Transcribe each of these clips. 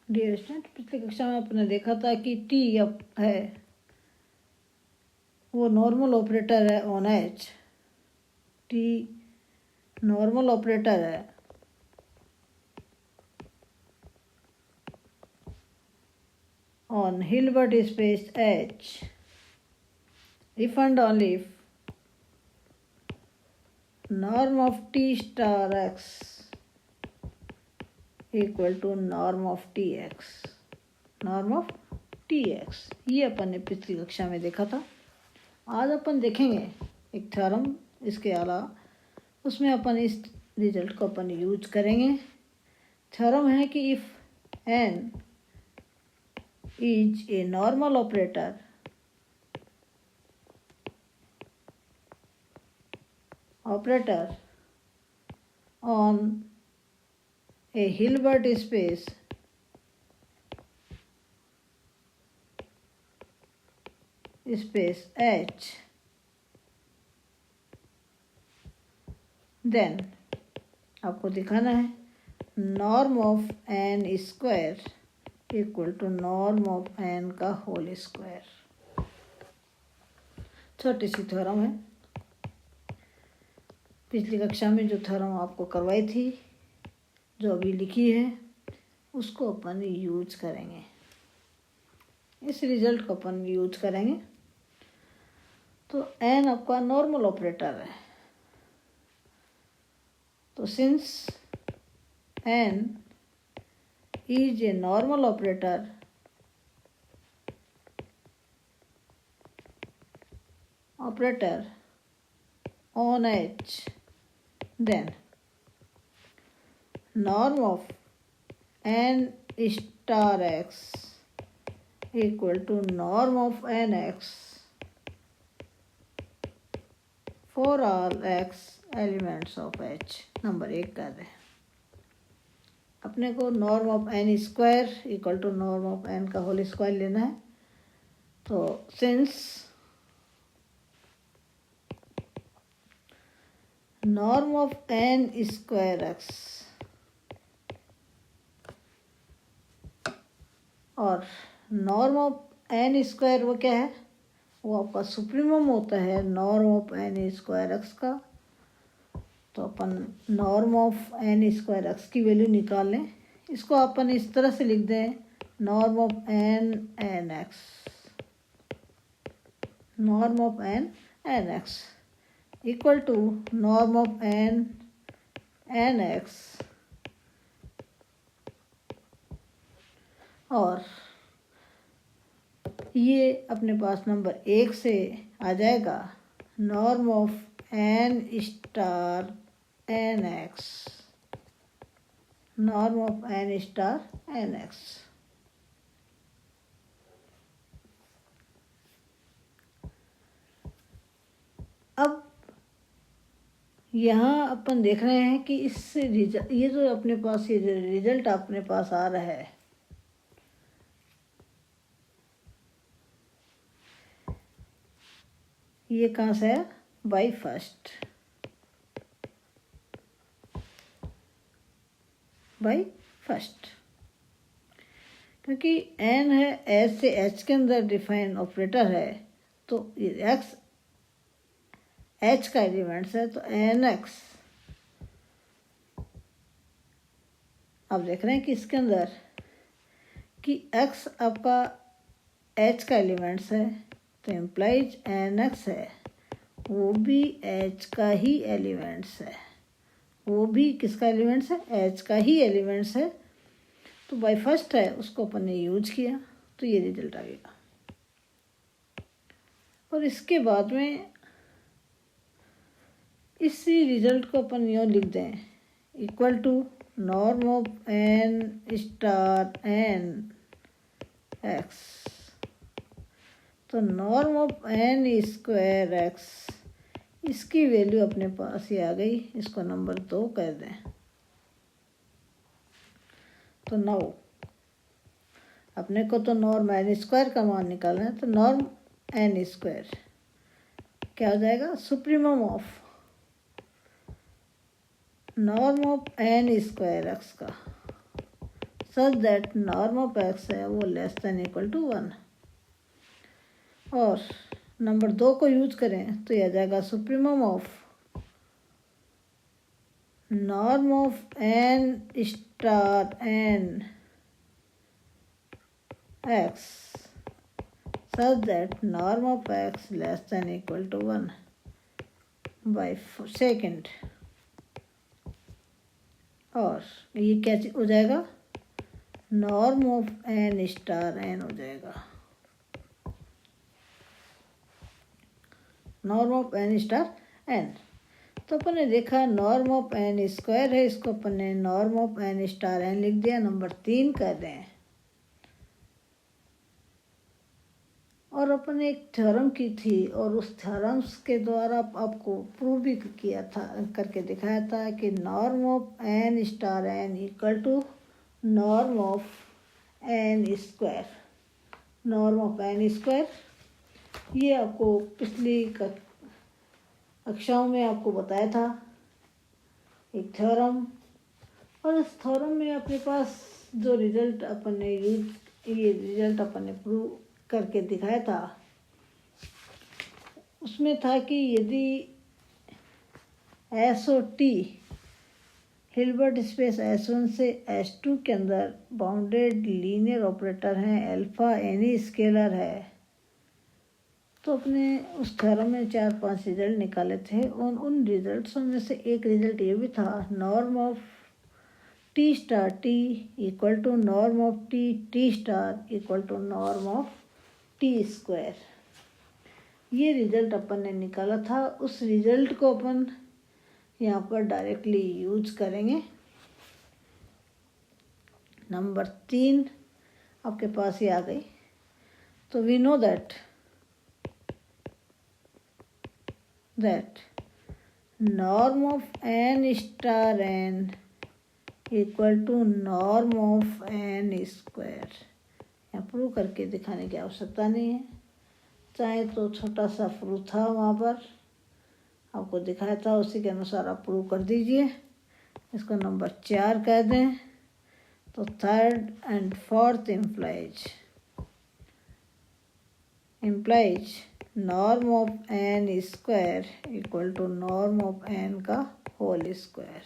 Dear student, पिछली कक्षा में आपने देखा था कि टी अब है वो नॉर्मल ऑपरेटर है on H. T normal operator है on Hilbert space H if and only if norm of t star x equal to norm of tx। norm of tx ये अपन ने पिछली कक्षा में देखा था। आज अपन देखेंगे एक थ्योरम इसके अलावा, उसमें अपन इस रिजल्ट को अपन यूज करेंगे। थ्योरम है कि if n is a normal operator on a Hilbert space H, then आपको दिखाना है norm of n square equal to norm of n का होल स्क्वायर। छोटी सी थ्योरम है। पिछली कक्षा में जो थ्योरम आपको करवाई थी, जो अभी लिखी है, उसको अपन यूज करेंगे। इस रिजल्ट को अपन यूज करेंगे। तो n आपका नॉर्मल ऑपरेटर है, तो since n is a normal operator on H, then norm of n star x equal to norm of nx for all x elements of H। Number 1 कर रहे हैं। अपने को norm of n square equal to norm of n का whole square लेना है। तो since norm of n square x और नॉर्म ऑफ n स्क्वायर वो क्या है, वो आपका सुप्रीमम होता है norm of n square x का। तो अपन norm of n square x की वैल्यू निकाल लें। इसको अपन इस तरह से लिख दें, norm of n x, norm of n x equal to norm of n x, और ये अपने पास नंबर 1 से आ जाएगा norm of n star n x, norm of n star n x। अब यहाँ अपन देख रहे हैं कि इससे ये जो अपने पास ये रिजल्ट अपने पास आ रहा है, ये कहाँ से है, बाई फर्स्ट, क्योंकि n है एच से एच के अंदर डिफाइन ऑपरेटर है, तो x h का एलिमेंट्स है, तो nx। अब देख रहे हैं कि इसके अंदर कि x आपका h का एलिमेंट्स है, तो इम्प्लाइज nx है वो भी h का ही एलिमेंट्स है, वो भी किसका एलिमेंट्स है, h का ही एलिमेंट्स है। तो बाय फर्स्ट है, उसको अपन ने यूज किया, तो ये रिजल्ट आ गया। और इसके बाद में इसी रिजल्ट को अपन यूँ लिख दें, equal to norm of n star n x। तो norm of n square x, इसकी वैल्यू अपने पास ही आ गई। इसको नंबर 2 कर दें। तो नाउ अपने को तो नॉर्म n स्क्वायर का मान निकालना है, तो नॉर्म n स्क्वायर क्या हो जाएगा, supremum of norm of n square x का सच दैट नॉर्म ऑफ एक्स है वो लेस देन इक्वल टू 1। और नंबर 2 को यूज करें तो यह आ जाएगा supremum of norm of N star n x such that norm of x less than equal to 1 by second। और ये क्या हो जाएगा, norm of N star n हो जाएगा, norm of N star n. तो अपन ने देखा नॉर्म ऑफ एन स्क्वायर है, इसको अपन ने norm of N star n लिख दिया। नंबर 3 कर रहे हैं, और अपन एक थ्योरम की थी और उस थ्योरम्स के द्वारा आपको प्रूव भी किया था, करके दिखाया था कि norm of N star n equal to norm of N square. Norm of N square ये आपको पिछली कक्षाओं में आपको बताया था एक थ्योरम, और इस थ्योरम में अपने पास जो रिजल्ट अपन ने ये रिजल्ट अपन ने प्रूव करके दिखाया था, उसमें था कि यदि एस और टी हिल्बर्ट स्पेस S1 से S2 के अंदर बाउंडेड लीनियर ऑपरेटर हैं, अल्फा एनी स्केलर है, तो अपने उस थ्योरम में 4-5 रिजल्ट निकाले थे। उन रिजल्ट्सों में से एक रिजल्ट ये भी था, norm of t star t equal to norm of t t star equal to norm of t square. ये रिजल्ट अपन ने निकाला था, उस रिजल्ट को अपन यहाँ पर डायरेक्टली यूज करेंगे। नंबर 3 आपके पास ही आ गई। तो we know that norm of N star n equal to norm of N square. यहाँ प्रूव करके दिखाने की आवश्यकता नहीं है, चाहे तो छोटा सा प्रूफ था वहाँ पर आपको दिखाया था, उसी के अनुसार आप प्रूव कर दीजिए। इसको नंबर 4 कह दें तो third and fourth implies norm of N square equal to norm of N का होल स्क्वायर।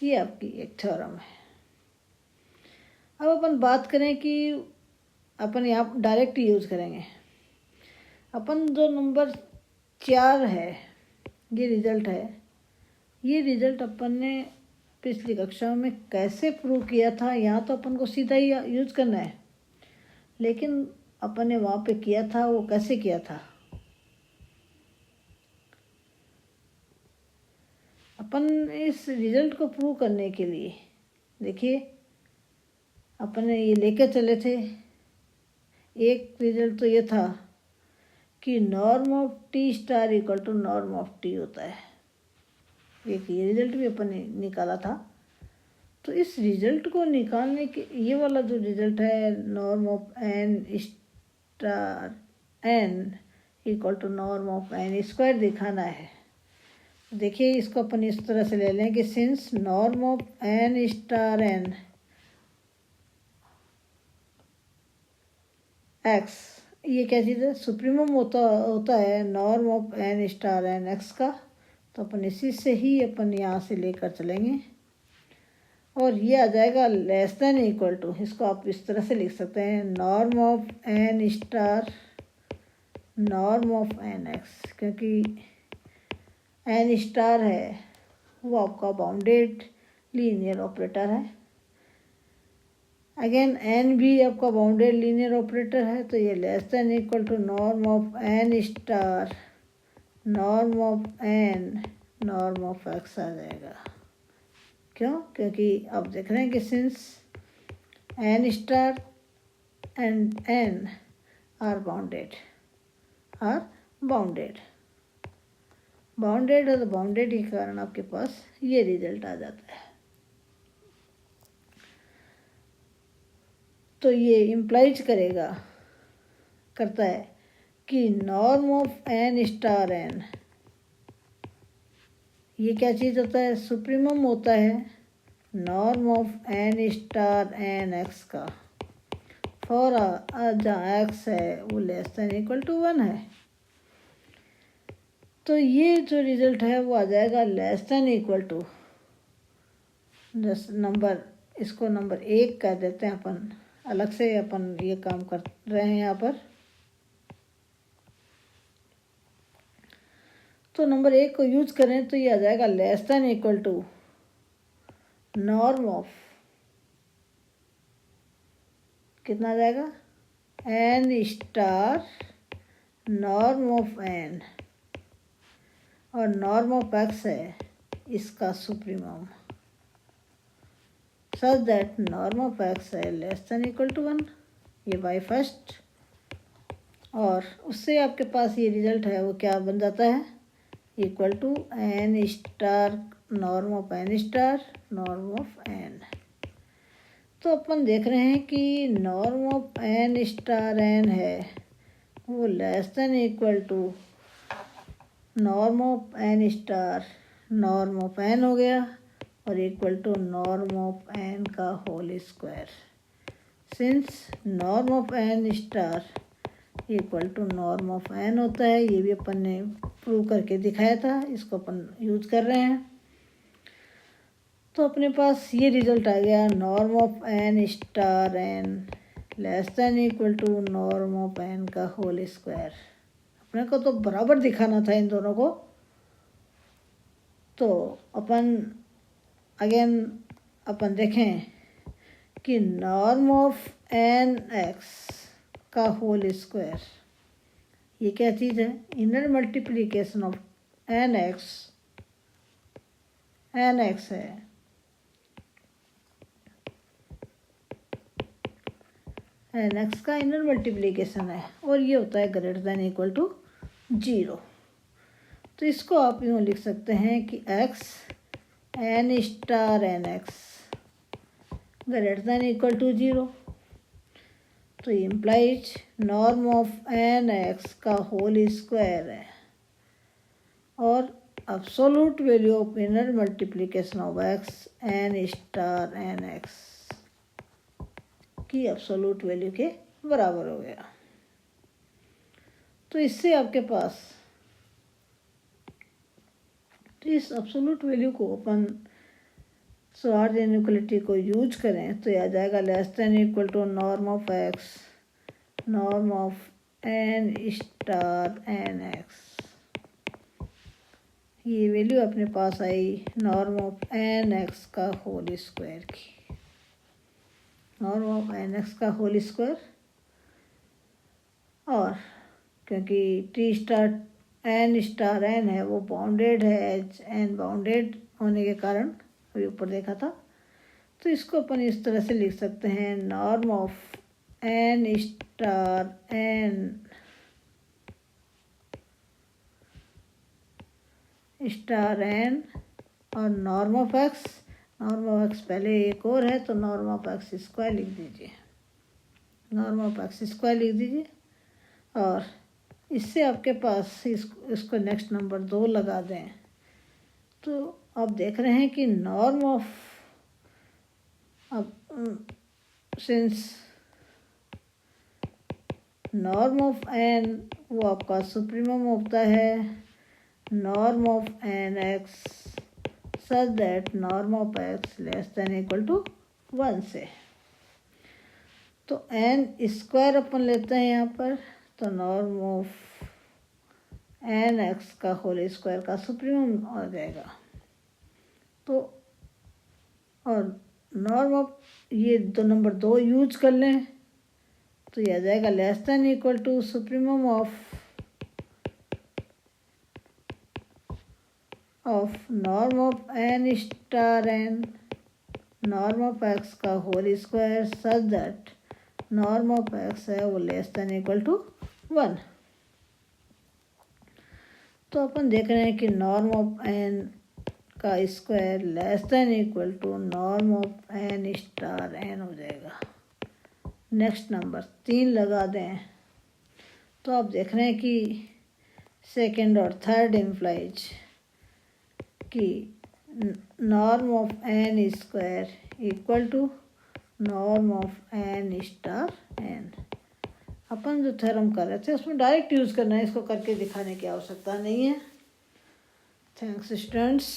ये आपकी एक थ्योरम है। अब अपन बात करें कि अपन यहाँ डायरेक्ट यूज करेंगे। अपन जो नंबर 4 है ये रिजल्ट है, ये रिजल्ट अपन ने पिछली कक्षा में कैसे प्रूव किया था, यहाँ तो अपन को सीधा ही यूज करना है, लेकिन अपन ने वहाँ पे किया था, वो कैसे किया था। अपन इस रिजल्ट को प्रूव करने के लिए देखिए अपन ने ये लेकर चले थे। एक रिजल्ट तो ये था कि norm of t star equal to norm of t होता है, एक ये रिजल्ट भी अपन ने निकाला था। तो इस रिजल्ट को निकालने के ये वाला जो रिजल्ट है norm of N star n equal to norm of N square दिखाना है। देखिए इसको अपन इस तरह से ले लें कि since norm of N star n x, ये क्या चीज़ है, सुप्रीमम होता है norm of N star n x का। तो अपन इसी से ही अपन यहाँ से लेकर चलेंगे और ये आ जाएगा लेस देन इक्वल टू, इसको आप इस तरह से लिख सकते हैं norm of N star norm of N X, क्योंकि एन स्टार है वो आपका बाउंडेड लीनियर ऑपरेटर है। अगेन एन भी आपका बाउंडेड लीनियर ऑपरेटर है, तो ये less than equal to norm of N star norm of N norm of X आ जाएगा। क्यों? क्योंकि आप देख रहे हैं कि since N star and N are bounded है, तो बाउंडेड के कारण आपके पास ये रिजल्ट आ जाता है। तो ये इम्प्लाइज करता है कि norm of N star n, ये क्या चीज़ होता है, सुप्रीमम होता है norm of N star n x का फॉर जहाँ एक्स है वो लेस देन इक्वल टू 1 है, तो ये जो रिजल्ट है वो आ जाएगा less than equal to number, इसको नंबर 1 कर देते हैं अपन, अलग से अपन ये काम कर रहे हैं यहाँ पर। तो नंबर 1 को यूज करें तो ये आ जाएगा less than equal to norm of, कितना आ जाएगा, n star norm of n, और नॉर्म ऑफ एक्स है इसका supremum, such that norm of x है लेस देन इक्वल टू 1, ये बाय फर्स्ट। और उससे आपके पास ये रिजल्ट है वो क्या बन जाता है, equal to N star norm of N star norm of N. तो अपन देख रहे हैं कि norm of N star N है वो less than equal to norm of N star norm of N हो गया, और equal to norm of N का whole square, since norm of N star equal to norm of N होता है। ये भी अपन ने प्रूव करके दिखाया था, इसको अपन यूज कर रहे हैं। तो अपने पास ये रिजल्ट आ गया, norm of N star n less than equal to norm of N का होल स्क्वायर। अपने को तो बराबर दिखाना था इन दोनों को। तो अपन अगेन अपन देखें कि नॉर्म ऑफ एन एक्स का होल स्क्वायर, ये क्या चीज़ है, inner multiplication of N x है, एन एक्स का इनर मल्टीप्लिकेशन है, और ये होता है ग्रेटर देन इक्वल टू 0। तो इसको आप यूँ लिख सकते हैं कि x n star n x greater than equal to 0। तो implies norm of N x का होल स्क्वायर है, और absolute value of inner multiplication of x n star n x की एब्सोल्यूट वैल्यू के बराबर हो गया। तो इससे आपके पास, तो इस एब्सोल्यूट वैल्यू को अपन स्वार्ज इनइक्वालिटी को यूज करें तो यह आ जाएगा less than equal to norm of x norm of N star n x. ये वैल्यू अपने पास आई नॉर्म ऑफ एन एक्स का होल स्क्वायर की, नॉर्म ऑफ एन एक्स का होल स्क्वायर। और क्योंकि टी स्टार एन है वो बाउंडेड है, एच एन बाउंडेड होने के कारण अभी ऊपर देखा था, तो इसको अपन इस तरह से लिख सकते हैं, norm of N star N और norm of x, norm of X पहले एक और है तो नॉर्म ऑफ एक्स स्क्वायर लिख दीजिए, नॉर्म ऑफ एक्स स्क्वायर लिख दीजिए। और इससे आपके पास इसको नेक्स्ट नंबर 2 लगा दें तो आप देख रहे हैं कि नॉर्म ऑफ, अब सिंस नॉर्म ऑफ एन वो आपका सुप्रीमम होता है norm of N x such that norm of x less than equal to 1 से। तो एन स्क्वायर अपन लेते हैं यहाँ पर, तो नॉर्म ऑफ एन एक्स का होल स्क्वायर का सुप्रीमम आ जाएगा। तो और नॉर्म ऑफ ये नंबर 2 यूज कर लें तो यह आ जाएगा less than equal to supremum of norm of N star N norm of X का whole square such that norm of x है वो लेस देन इक्वल टू 1। तो अपन देख रहे हैं कि नॉर्म ऑफ एन का square less than equal to norm of N star n हो जाएगा। नेक्स्ट नंबर 3 लगा दें तो आप देख रहे हैं कि सेकंड और थर्ड इम्प्लाइज कि norm of N square equal to norm of N star N. अपन जो थ्योरम कर रहे थे उसमें डायरेक्ट यूज़ करना है, इसको करके दिखाने की आवश्यकता नहीं है। Thanks students.